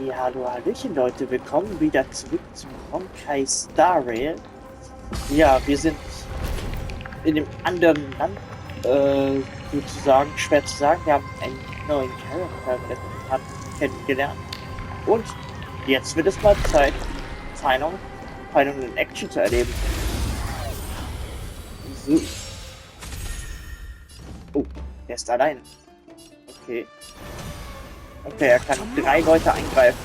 Ja, hallo, hallöchen Leute, willkommen wieder zurück zum Honkai Star Rail. Ja, wir sind in dem anderen Land, sozusagen, schwer zu sagen. Wir haben einen neuen Charakter im letzten Part kennengelernt. Und jetzt wird es mal Zeit, Phainons in Action zu erleben. So. Oh, der ist allein. Okay. Okay, er kann 3 Leute eingreifen.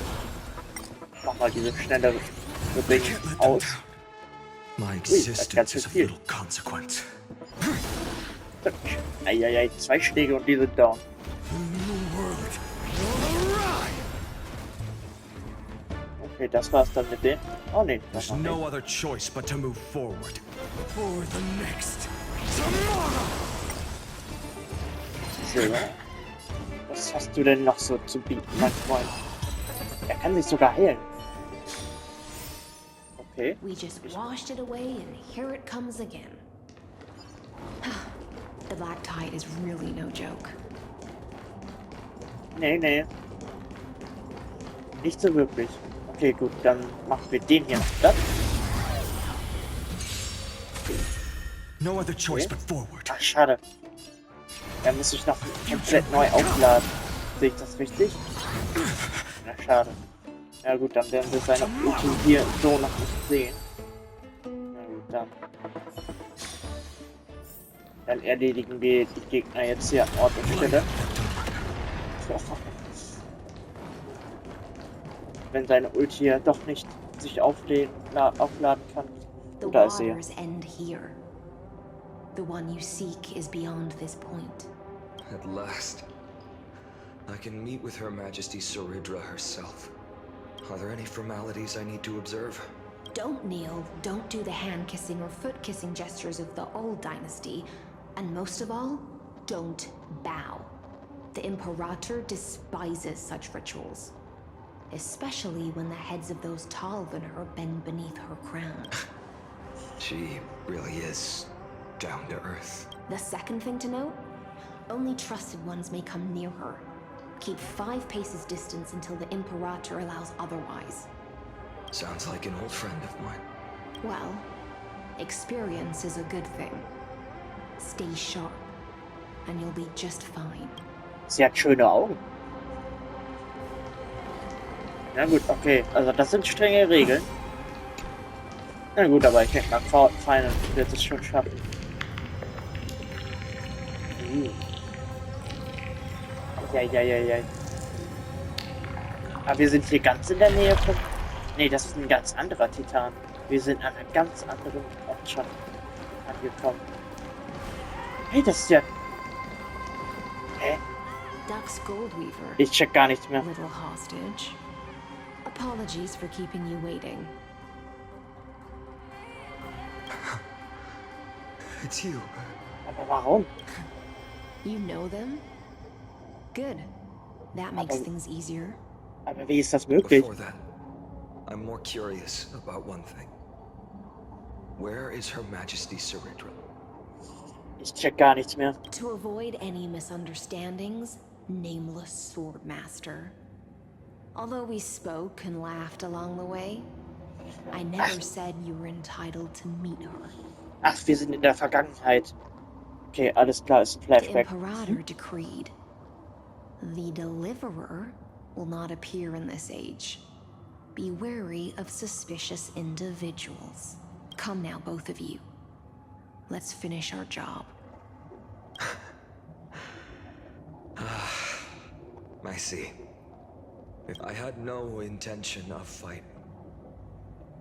Mach mal diese schnelle Bewegung aus. Ui, das ist ganz schön viel. Eieiei, 2 Schläge und die sind down. Okay, das war's dann mit denen. Oh ne, das noch nicht. So, was hast du denn noch so zu bieten, mein Freund? Er kann sich sogar heilen. Okay. We just washed it away and here it comes again. The black tide is really no joke. Nee. Nicht so wirklich. Okay, gut, dann machen wir den hier noch platt. No other choice Okay. but forward. Ach, schade. Er muss sich noch komplett neu aufladen. Sehe ich das richtig? Na, schade. Ja gut, dann werden wir seine Ulti hier so noch nicht sehen. Na gut, dann erledigen wir die Gegner jetzt hier an Ort und Stelle. Wenn seine Ulti hier doch nicht sich aufladen kann. The Da ist er. waters end here. The one you seek is beyond this point. At last, I can meet with Her Majesty Saridra herself. Are there any formalities I need to observe? Don't kneel, don't do the hand-kissing or foot-kissing gestures of the old dynasty, and most of all, don't bow. The Imperator despises such rituals, especially when the heads of those Talvanar bend beneath her crown. She really is down to earth. The second thing to note, only trusted ones may come near her. Keep 5 paces distance until the Imperator allows otherwise. Sounds like an old friend of mine. Well, experience is a good thing. Stay sharp, and you'll be just fine. Sie hat schöne Augen. Na gut, okay. Also das sind strenge Regeln. Na gut, aber ich denke mal, Phainons wird es schon schaffen. Ja. Aber wir sind hier ganz in der Nähe von... Nee, das ist ein ganz anderer Titan. Wir sind an einer ganz anderen Ortschaft angekommen. Hey, das ist ja... Hä? Duck's Goldweaver. Ich check gar nichts mehr. Little hostage. Apologies for keeping you waiting. It's you. Aber warum? You know them? Good. That makes things easier. Aber wie ist das möglich? Before that, I'm more curious about one thing. Where is Her Majesty Saridra? Ich check gar nichts mehr. To avoid any misunderstandings, nameless Swordmaster. Although we spoke and laughed along the way, I never said you were entitled to meet her. Ach, wir sind in der Vergangenheit. Okay, alles klar, ist ein The Flashback. Imperator decreed. The Deliverer will not appear in this age. Be wary of suspicious individuals. Come now, both of you. Let's finish our job. I see. I had no intention of fighting.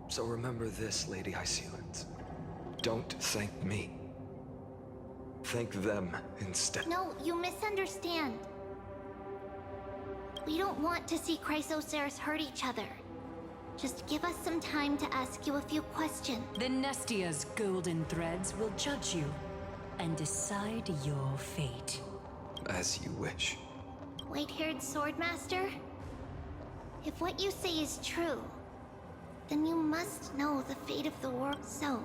So remember this, Lady Hysealand. Don't thank me. Thank them instead. No, you misunderstand. We don't want to see Chrysoceras hurt each other. Just give us some time to ask you a few questions. The Nestia's golden threads will judge you and decide your fate. As you wish. White-haired Swordmaster? If what you say is true, then you must know the fate of the world. So,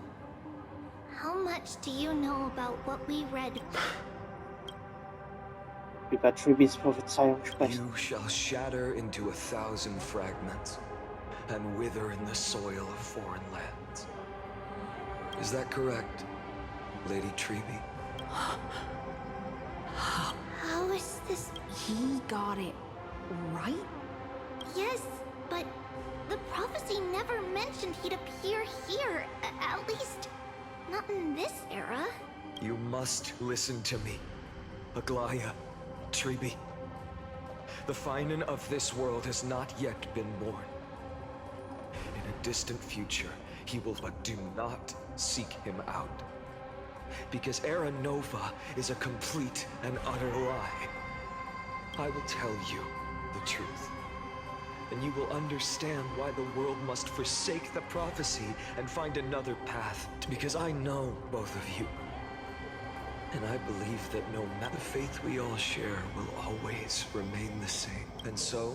how much do you know about what we read? über Tribis Prophezeiung sprechen. You shall shatter into 1,000 fragments and wither in the soil of foreign lands. Is that correct, Lady Tribi? How is this? He got it right? Yes, but the prophecy never mentioned he'd appear here. At least, not in this era. You must listen to me, Aglaya, Tribi. The Phainons of this world has not yet been born. In a distant future, he will, but do not seek him out. Because Era Nova is a complete and utter lie. I will tell you the truth, and you will understand why the world must forsake the prophecy and find another path. Because I know both of you, and I believe that no matter the faith we all share will always remain the same. And so,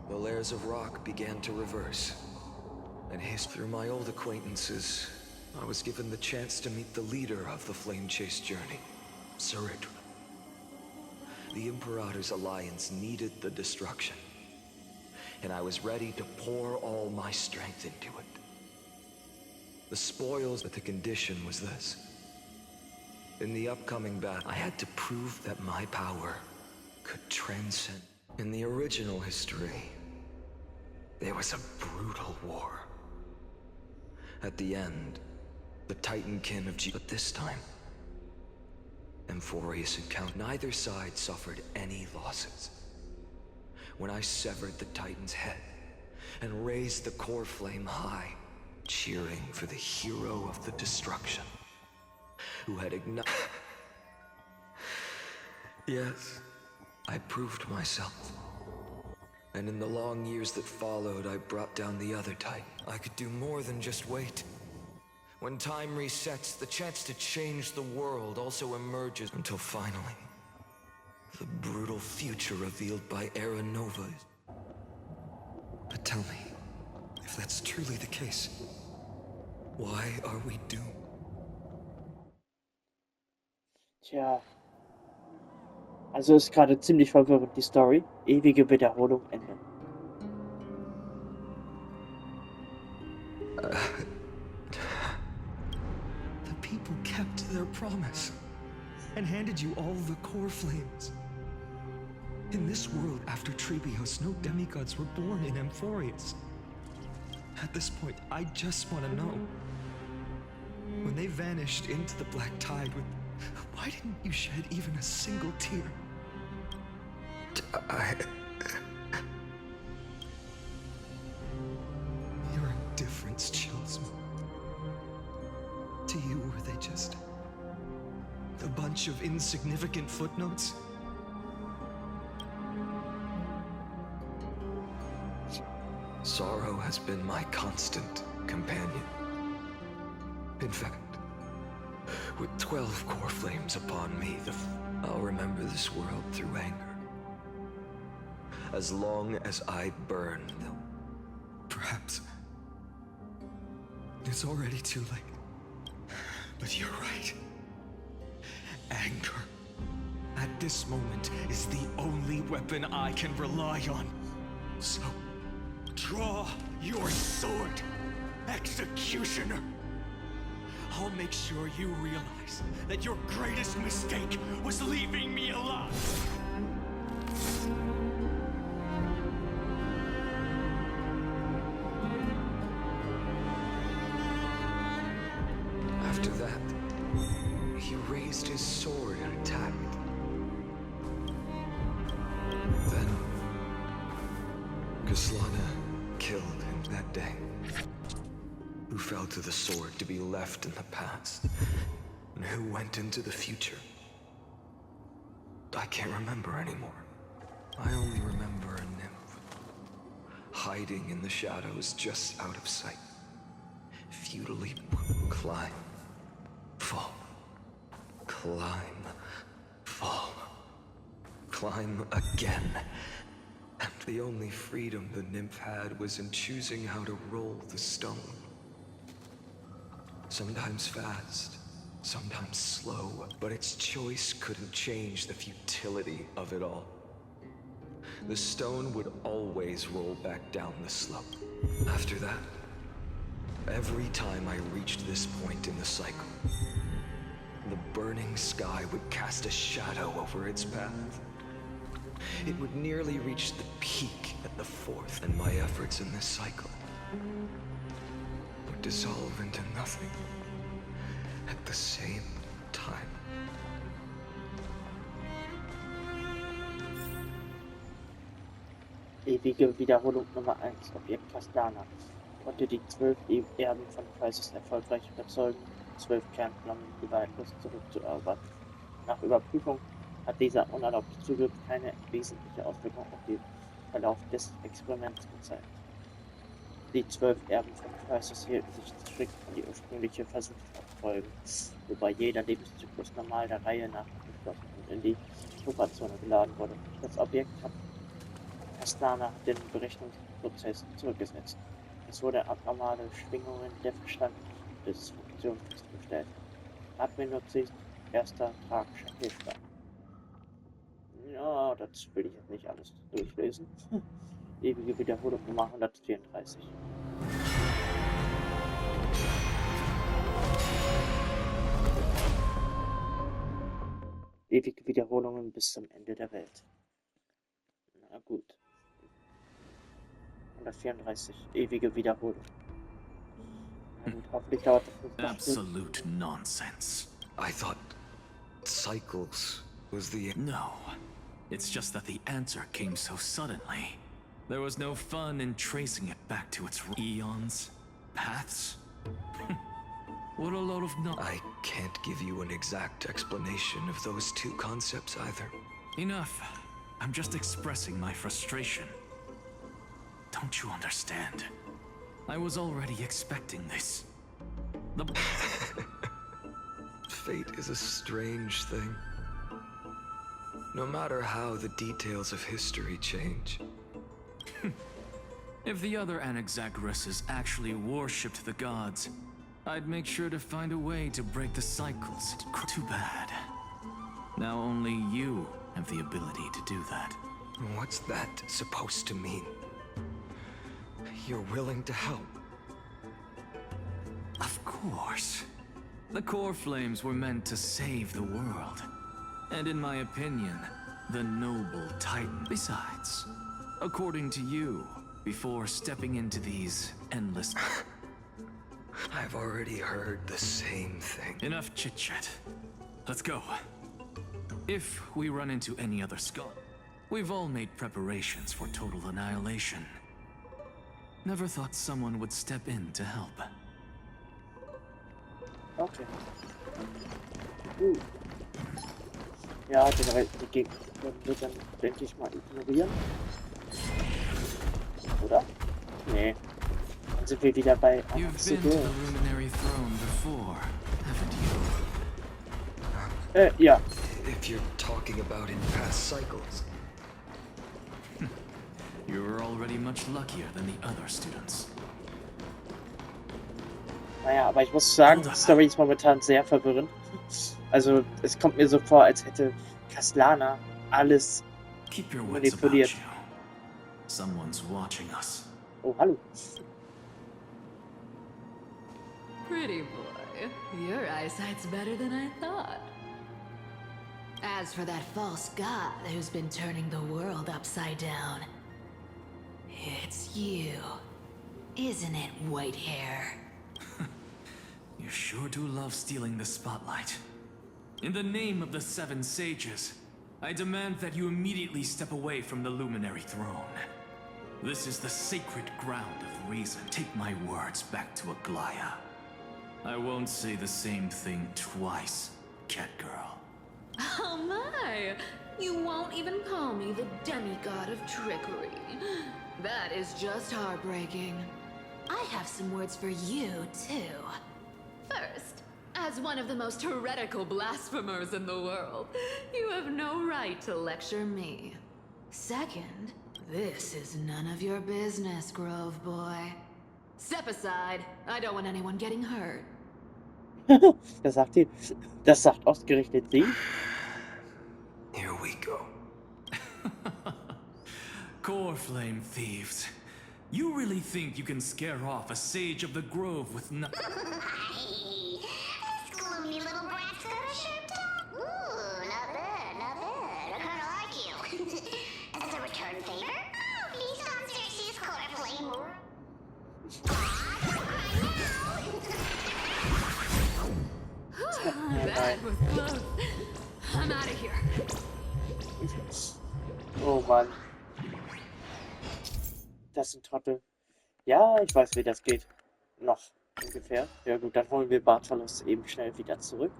the layers of rock began to reverse. And through my old acquaintances, I was given the chance to meet the leader of the Flame Chase journey, Saridra. The Imperator's alliance needed the destruction, and I was ready to pour all my strength into it. The spoils, but the condition was this. In the upcoming battle, I had to prove that my power could transcend. In the original history, there was a brutal war. At the end, the Titankin of but this time, Amphoreus encountered. Neither side suffered any losses. When I severed the Titan's head and raised the core flame high, cheering for the hero of the destruction, who had ignited. Yes, I proved myself. And in the long years that followed, I brought down the other Titan. I could do more than just wait. When time resets, the chance to change the world also emerges until finally, the brutal future revealed by Era Nova. But tell me, if that's truly the case, why are we doomed? Tja. Also ist gerade ziemlich verwirrend die Story. Ewige Wiederholung, Ende. The people kept their promise and handed you all the core flames. In this world, after Trebios, no demigods were born in Amphoreus. At this point, I just want to know. When they vanished into the black tide, why didn't you shed even a single tear? Your indifference chills me. To you, were they just a bunch of insignificant footnotes? Sorrow has been my constant companion. In fact, with 12 core flames upon me, I'll remember this world through anger. As long as I burn them. Perhaps it's already too late. But you're right. Anger, at this moment, is the only weapon I can rely on. So, draw your sword, Executioner. I'll make sure you realize that your greatest mistake was leaving me alive. After that, he raised his sword and attacked. Then, Kaslana killed him that day. Who fell to the sword to be left in the past, and who went into the future. I can't remember anymore. I only remember a nymph, hiding in the shadows just out of sight, futilely climb, fall, climb, fall, climb again. And the only freedom the nymph had was in choosing how to roll the stone. Sometimes fast, sometimes slow, but its choice couldn't change the futility of it all. The stone would always roll back down the slope. After that, every time I reached this point in the cycle, the burning sky would cast a shadow over its path. It would nearly reach the peak at the fourth, and my efforts in this cycle would dissolve into nothing at the same time. Ewige Wiederholung Nummer 1, Objekt Castellana. Konnte die 12 Erben von Phainons erfolgreich überzeugen, 12 Kernflammen gewaltlos zurückzuerobern. Nach Überprüfung hat dieser unerlaubte Zugriff keine wesentliche Auswirkung auf den Verlauf des Experiments gezeigt. Die 12 Erben von Phainons hielten sich strikt an die ursprüngliche Versuchsabfolgen, wobei jeder Lebenszyklus normal der Reihe nach abgeschlossen und in die Pufferzone geladen wurde. Das Objekt hat Castellana hat den Berechnungsprozess zurückgesetzt. Es wurde abnormale Schwingungen der Verstandsdysfunktion festgestellt. Admin-Notiz, erster tragischer Fehlschlag. Ja, das will ich jetzt nicht alles durchlesen. Ewige Wiederholung Nummer 134. Ewige Wiederholungen bis zum Ende der Welt. Na gut. 134. Ewige Wiederholung. Na gut, hoffentlich dauert das nicht. Absolute nonsense. I thought cycles was the... No. It's just that the answer came so suddenly. There was no fun in tracing it back to its eons, paths. What a load of I can't give you an exact explanation of those two concepts either. Enough. I'm just expressing my frustration. Don't you understand? I was already expecting this. Fate is a strange thing. No matter how the details of history change. If the other Anaxagoras actually worshipped the gods, I'd make sure to find a way to break the cycles. Too bad. Now only you have the ability to do that. What's that supposed to mean? You're willing to help? Of course. The core flames were meant to save the world. And in my opinion, the noble Titan. Besides, according to you, before stepping into these endless... I've already heard the same thing. Enough chit-chat. Let's go. If we run into any other skull, we've all made preparations for total annihilation. Never thought someone would step in to help. Okay. Ja, die Gegner werden wir dann, denke ich mal, ignorieren. Oder? Nee. Dann sind wir wieder bei You've been to the Luminary Throne before, haven't you? Ja. If you're talking about in past cycles. You were already much luckier than the other students. Naja, aber ich muss sagen, die Story ist momentan sehr verwirrend. Also, es kommt mir so vor, als hätte Castellana alles Keep your wits about manipuliert. you. Someone's watching us. Oh, hallo. Pretty boy, your eyesight's better than I thought. As for that false god who's been turning the world upside down, it's you, isn't it, white hair? You sure do love stealing the spotlight. In the name of the Seven Sages, I demand that you immediately step away from the Luminary Throne. This is the sacred ground of reason. Take my words back to Aglaya. I won't say the same thing twice, cat girl. Oh my! You won't even call me the demigod of trickery. That is just heartbreaking. I have some words for you, too. First, as one of the most heretical blasphemers in the world, you have no right to lecture me. Second, this is none of your business, Grove Boy. Step aside. I don't want anyone getting hurt. Das sagt ausgerechnet sie. Here we go. Core flame thieves. You really think you can scare off a sage of the grove with no— Hey, this gloomy little brat's got a sharp tongue. Ooh, not bad, not bad. I kinda like you. As a return favor, please don't search his core flame. That was close. I'm out of here. Oh Mann. Das sind Trottel. Ja, ich weiß, wie das geht. Noch ungefähr. Ja gut, dann holen wir Bartolos eben schnell wieder zurück.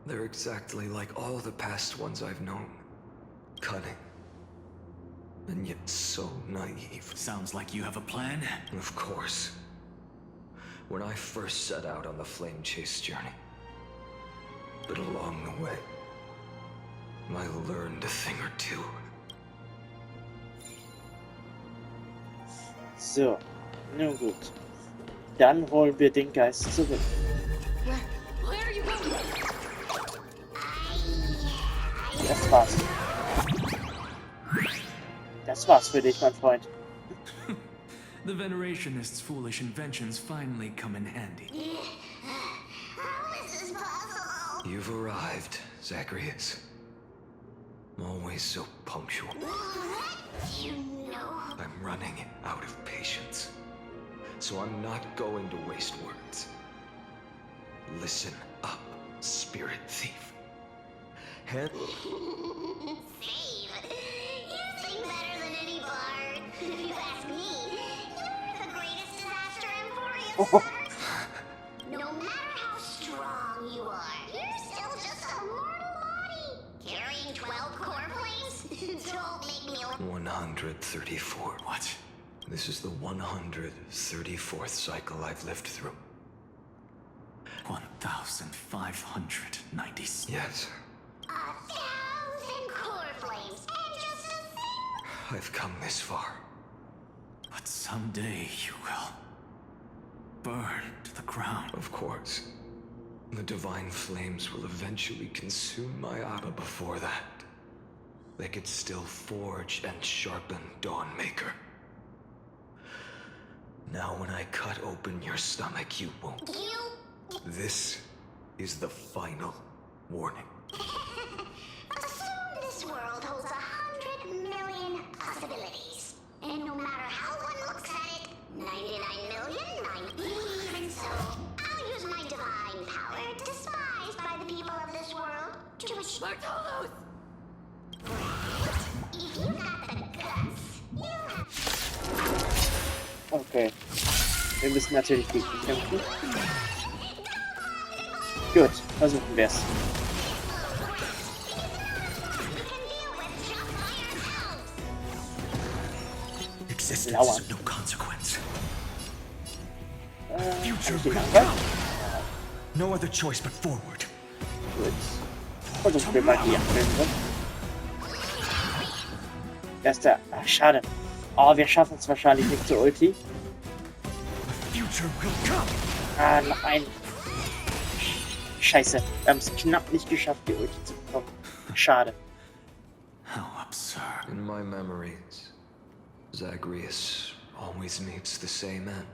They're exactly like all the past ones I've known. Cunning. And yet so naive. Sounds like you have a plan. Of course. When I first set out on the flame chase journey. But along the way, I learned a thing or two. So, nun gut. Dann holen wir den Geist zurück. Where are you going? Das war's. Das war's für dich, mein Freund. The Venerationists' foolish inventions finally come in handy. How is this possible? You've arrived, Zacharias. Always so punctual. You know. I'm running out of patience. So I'm not going to waste words. Listen up, spirit thief. Head. Steve, you sing better than any bard. If you ask me, you're the greatest disaster Amphoreus ever. No matter how strong you are, you're still just a mortal body. Carrying 12 core flames? Don't make me 134. What? This is the 134th cycle I've lived through. 1,596. Yes, 1,000 core flames and just a thing. I've come this far. But someday you will burn to the ground. Of course. The divine flames will eventually consume my Abba before that. They could still forge and sharpen Dawnmaker. Now when I cut open your stomach, you won't. This is the final warning. Assume this world holds 100 million possibilities. And no matter how one looks at it, 99,000,000. Even so, I'll use my divine power, despised by the people of this world, to assure Bartolos! if you got the guts, you have. Okay. Wir müssen natürlich gegen ihn kämpfen. Gut, versuchen wir es. You can deal with just by yourselves. Existence Lauer. is of no consequence. Kann Future ich den will angreifen? come. No other choice but forward. Gut. Versuchen wir mal die Anwendung. Erster. Ach, schade. Oh, wir schaffen es wahrscheinlich nicht zur Ulti. Future will come. Ah, noch ein. Scheiße. Wir haben es knapp nicht geschafft, die Ulti zu bekommen. Schade. How absurd. In my memories, Zagreus always meets the same end.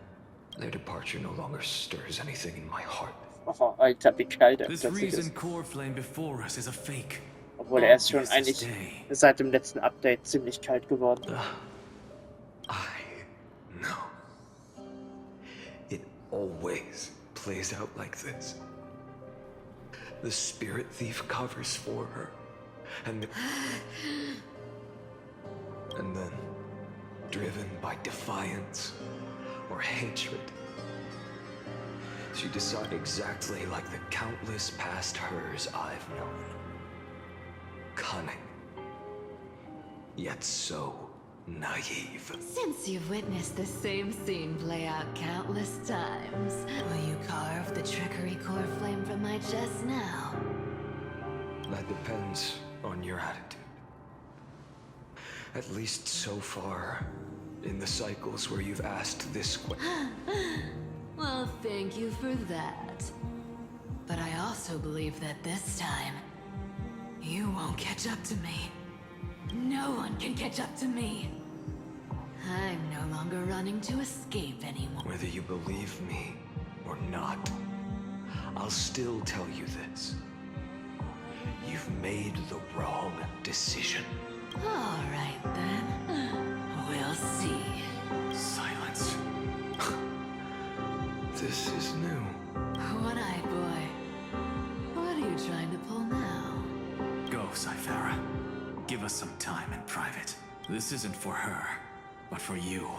Their departure no longer stirs anything in my heart. Oh, Alter, wie kalt er This plötzlich reason ist. core flame before us is a fake. Obwohl er ist schon Obvious as eigentlich day. seit dem letzten Update ziemlich kalt geworden. I know. It always plays out like this. The spirit thief covers for her, and then, driven by defiance or hatred, she decides exactly like the countless past hers I've known. Cunning, yet so naive. Since you've witnessed the same scene play out countless times, will you carve the trickery core flame from my chest now? That depends on your attitude. At least so far, in the cycles where you've asked this question. Well, Well, thank you for that. But I also believe that this time, you won't catch up to me. No one can catch up to me. I'm no longer running to escape anymore. Whether you believe me or not, I'll still tell you this. You've made the wrong decision. All right then. We'll see. Silence. This is new. One-eyed boy. What are you trying to pull now? Go, Cythera. Give us some time in private. This isn't for her, but for you.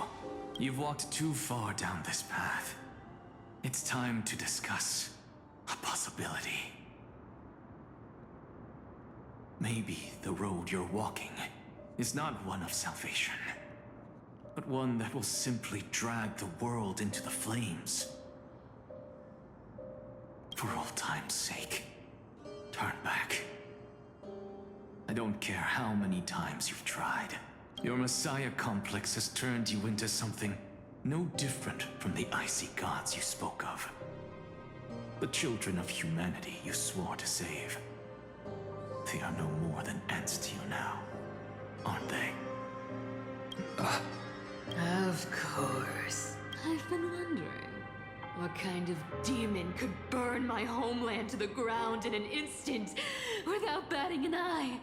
You've walked too far down this path. It's time to discuss a possibility. Maybe the road you're walking is not one of salvation, but one that will simply drag the world into the flames. For old time's sake, turn back. I don't care how many times you've tried. Your Messiah complex has turned you into something no different from the icy gods you spoke of. The children of humanity you swore to save. They are no more than ants to you now, aren't they? Of course. I've been wondering, what kind of demon could burn my homeland to the ground in an instant without batting an eye?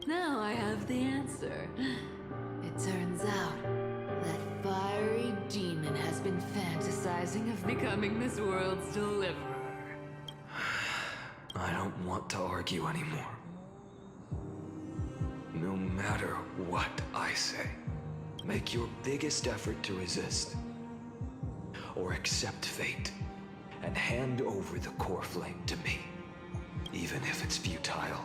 Now I have the answer. It turns out that fiery demon has been fantasizing of becoming this world's deliverer. I don't want to argue anymore. No matter what I say, make your biggest effort to resist. Or accept fate and hand over the core flame to me. Even if it's futile,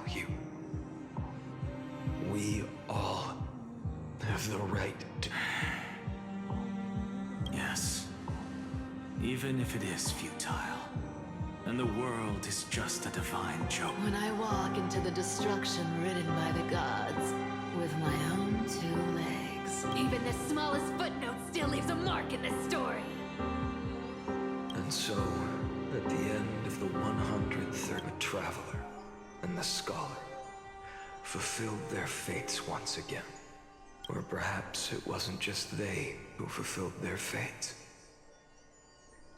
we all have the right to... Yes. Even if it is futile, and the world is just a divine joke. When I walk into the destruction written by the gods, with my own two legs, even the smallest footnote still leaves a mark in this story. And so, at the end of the 103rd, the traveler and the scholar fulfilled their fates once again. Or perhaps it wasn't just they who fulfilled their fates.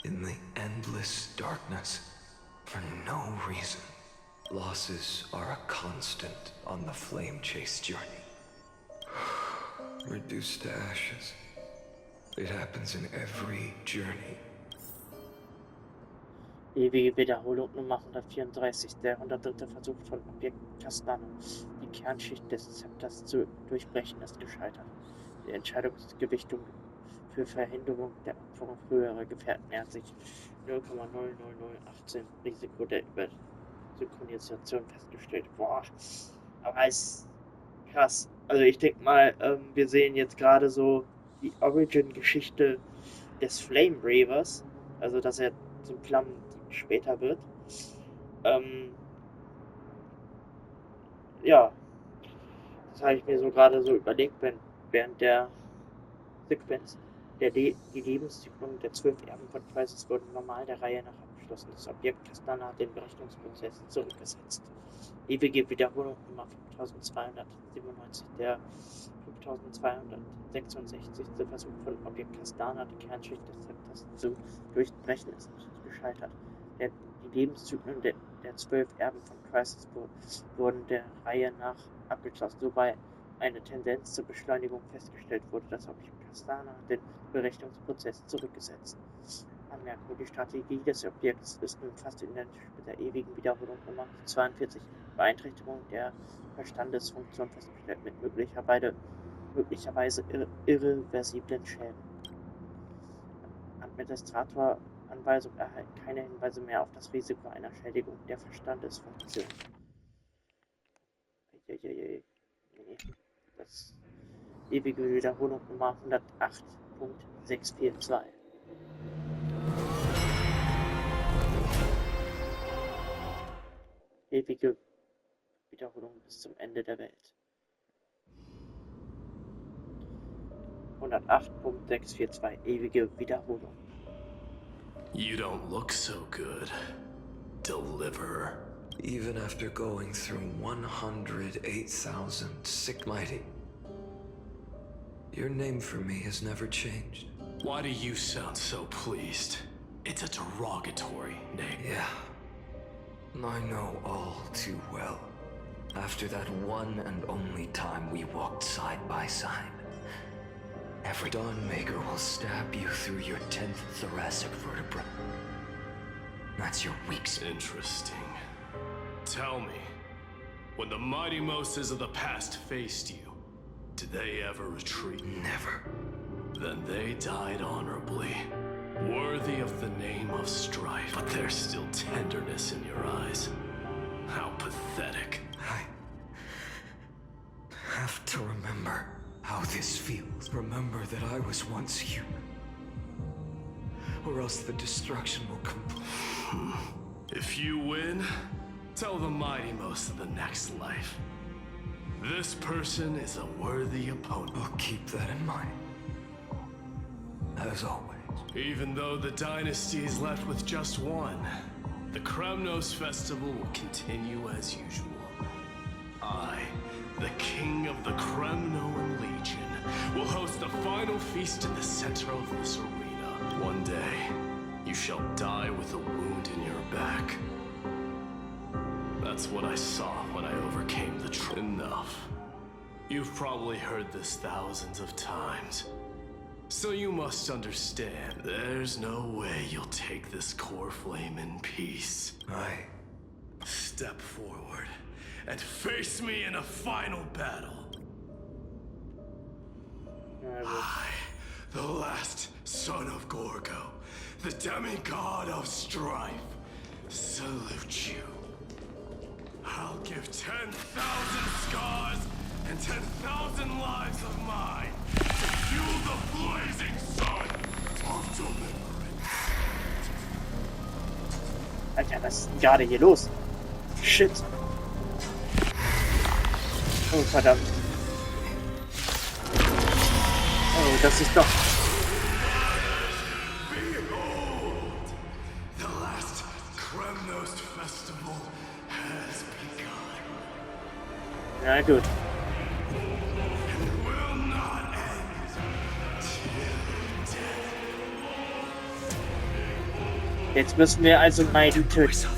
In the endless darkness, for no reason, losses are a constant on the flame chase journey. Reduced to ashes. It happens in every journey. Ewige Wiederholung Nummer 134, der 103. Versuch von Objekt Castano. Die Kernschicht des Zepters zu durchbrechen ist gescheitert. Die Entscheidungsgewichtung für Verhinderung der Opferung früherer Gefährten nähert sich 0,00018 Risiko der Übersynchronisation festgestellt. Boah, aber ist krass. Also ich denke mal, wir sehen jetzt gerade so die Origin-Geschichte des Flame Reavers, also dass er zum Flammen später wird. Ja, das habe ich mir so gerade so überlegt, während der Sequenz. Die Lebenszyklen der 12 Erben von Crisis wurden normal der Reihe nach abgeschlossen. Das Objekt Castana hat den Berechnungsprozess zurückgesetzt. Ewige Wiederholung Nummer 5297, der 5266. Versuch von Objekt Castana, die Kernschicht des Zepters zu durchbrechen, ist gescheitert. Die Lebenszyklen der 12 Erben von Crisis wurden der Reihe nach abgeschlossen, wobei eine Tendenz zur Beschleunigung festgestellt wurde. Das Objekt Castana hat den Berechnungsprozess zurückgesetzt. Anmerkung: Die Strategie des Objekts ist nun fast identisch mit der ewigen Wiederholung Nummer 42. Beeinträchtigung der Verstandesfunktion festgestellt mit möglicherweise irreversiblen Schäden. Administrator Anweisung erhalten keine Hinweise mehr auf das Risiko einer Schädigung der Verstandesfunktion. Nee. Das ewige Wiederholung Nummer 108.642. Ewige Wiederholung bis zum Ende der Welt. 108.642. Ewige Wiederholung. You don't look so good, Deliverer. Even after going through 108,000 sick mighty, your name for me has never changed. Why do you sound so pleased? It's a derogatory name. Yeah, I know all too well. After that one and only time we walked side by side, every Dawnmaker will stab you through your 10th thoracic vertebra. That's your weak spot. Interesting. Tell me, when the mighty Moses of the past faced you, did they ever retreat? Never. Then they died honorably, worthy of the name of strife. But there's still tenderness in your eyes. How pathetic. I have to remember how this feels. Remember that I was once human. Or else the destruction will complete. If you win, tell the mighty most of the next life. This person is a worthy opponent. I'll keep that in mind. As always. Even though the dynasty is left with just one, the Kremnos festival will continue as usual. I, the king of the Kremnoan Legion, will host the final feast in the center of this arena. One day, you shall die with a wound in your back. That's what I saw when I overcame the Enough. You've probably heard this thousands of times. So you must understand, there's no way you'll take this core flame in peace. Step forward and face me in a final battle. I, the last son of Gorgo, the demigod of strife, salute you. I'll give 10,000 scars and 10,000 lives of mine to fuel the blazing sun of deliverance. Alter, was ist denn gerade hier los? Shit. Oh, verdammt. Oh, das ist doch... Behold! The last Kremnos festival has begun. Na gut. And will not end till death. Jetzt müssen wir also Mighty töten.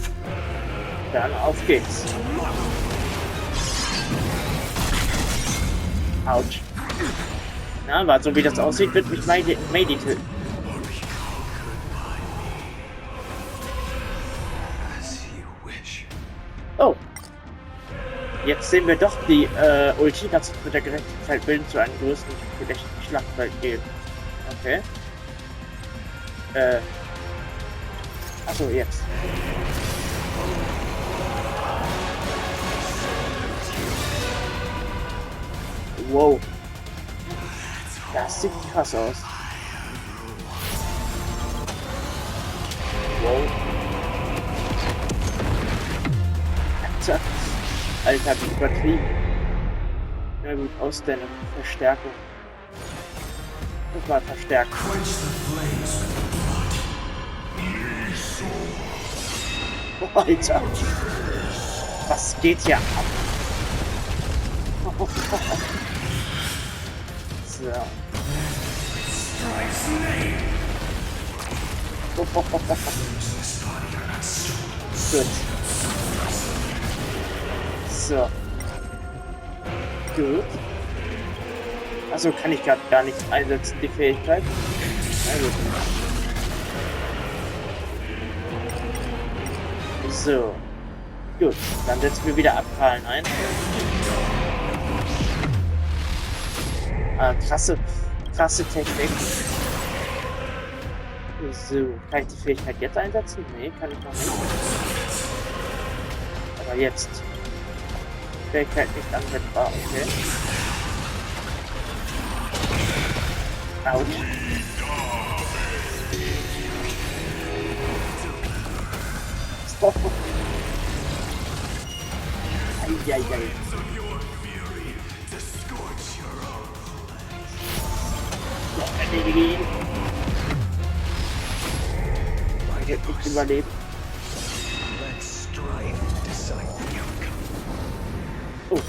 Dann auf geht's. Autsch. Na, aber so wie das aussieht, wird mich Mighty töten. Oh. Jetzt sehen wir doch die Ulti, dass mit der Gerechtigkeit Willen zu einem größten gerechten Schlachtfeld geben. Okay. Achso, jetzt. Wow. Das sieht krass aus. Wow. Alter. Alter, wie übertrieben. Na gut, Ausdehnung, Verstärkung. Das war Verstärkung. Oh, Alter. Was geht hier ab? So. Gut. So. Gut. Also kann ich gerade gar nicht einsetzen, die Fähigkeit. Na gut. So. Gut, dann setzen wir wieder Abprallen ein. Krasse Technik. So, kann ich die Fähigkeit jetzt einsetzen? Nee, kann ich noch nicht. Aber jetzt. Fähigkeit nicht anwendbar, okay. Autsch. Stop. Eieiei. wird nicht überleben. Let's strive and decide the outcome. Oh.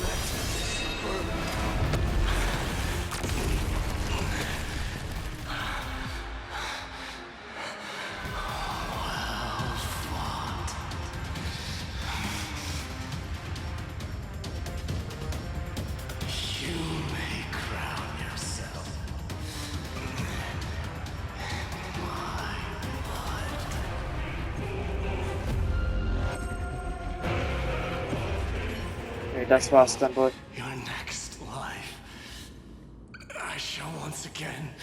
Okay, das war's dann wohl. Your next life, I shall once again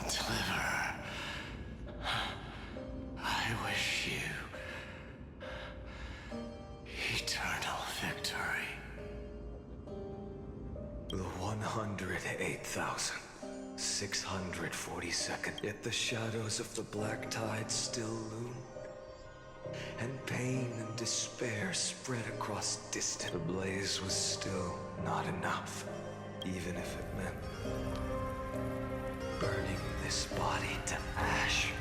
deliver. I wish you eternal victory. The 108,642nd. Yet the shadows of the black tide still loom. And pain and despair spread across distance. The blaze was still not enough, even if it meant burning this body to ash.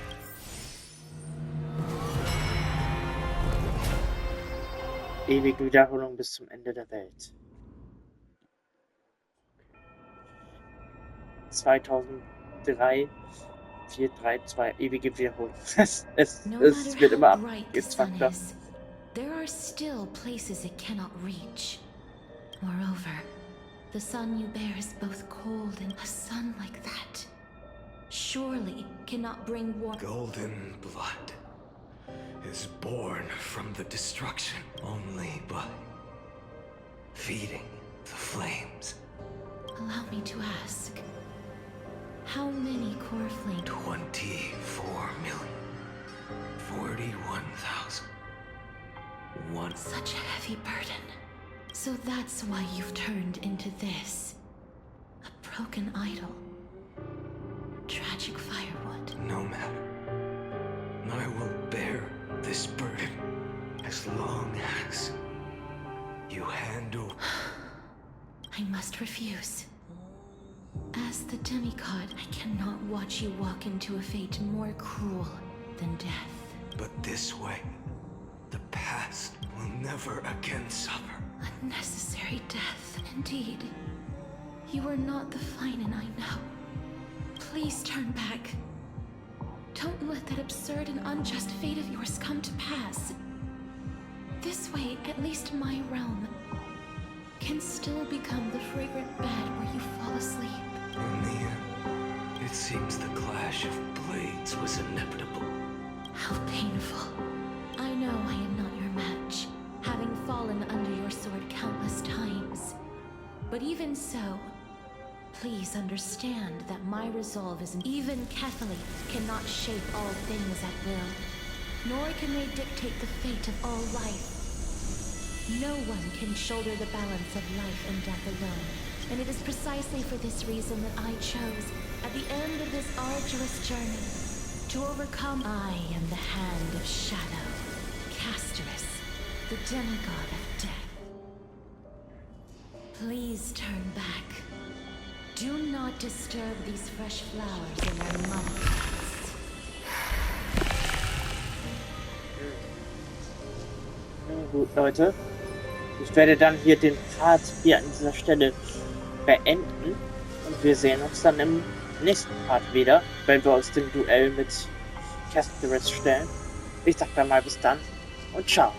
Ewige Wiederholung bis zum Ende der Welt. 2003, 432, ewige Wiederholung. Es wird immer abgezwackt. There are still places it cannot reach. Moreover, the sun you bear is both cold and a sun like that surely cannot bring warmth. Golden blood is born from the destruction only by feeding the flames. Allow me to ask, how many core flames? 24,041,000. Such a heavy burden. So that's why you've turned into this. A broken idol. Tragic firewood. No matter. I will bear this burden as long as you handle. I must refuse. As the demigod, I cannot watch you walk into a fate more cruel than death. But this way, the past will never again suffer. Unnecessary death, indeed. You are not the Phainons I know. Please turn back. Don't let that absurd and unjust fate of yours come to pass. This way, at least my realm can still become the fragrant bed where you fall asleep. In the end, it seems the clash of blades was inevitable. How painful. I know I am not your match, having fallen under your sword countless times. But even so, please understand that my resolve is even Catholite cannot shape all things at will, nor can they dictate the fate of all life. No one can shoulder the balance of life and death alone, and it is precisely for this reason that I chose, at the end of this arduous journey, to overcome. I am the Hand of Shadow, Casterus, the demigod of death. Please turn back. Do not disturb these fresh flowers in their mother. Gut, Leute. Ich werde dann hier den Part hier an dieser Stelle beenden. Und wir sehen uns dann im nächsten Part wieder, wenn wir uns dem Duell mit Casterus stellen. Ich sag dann mal bis dann und ciao.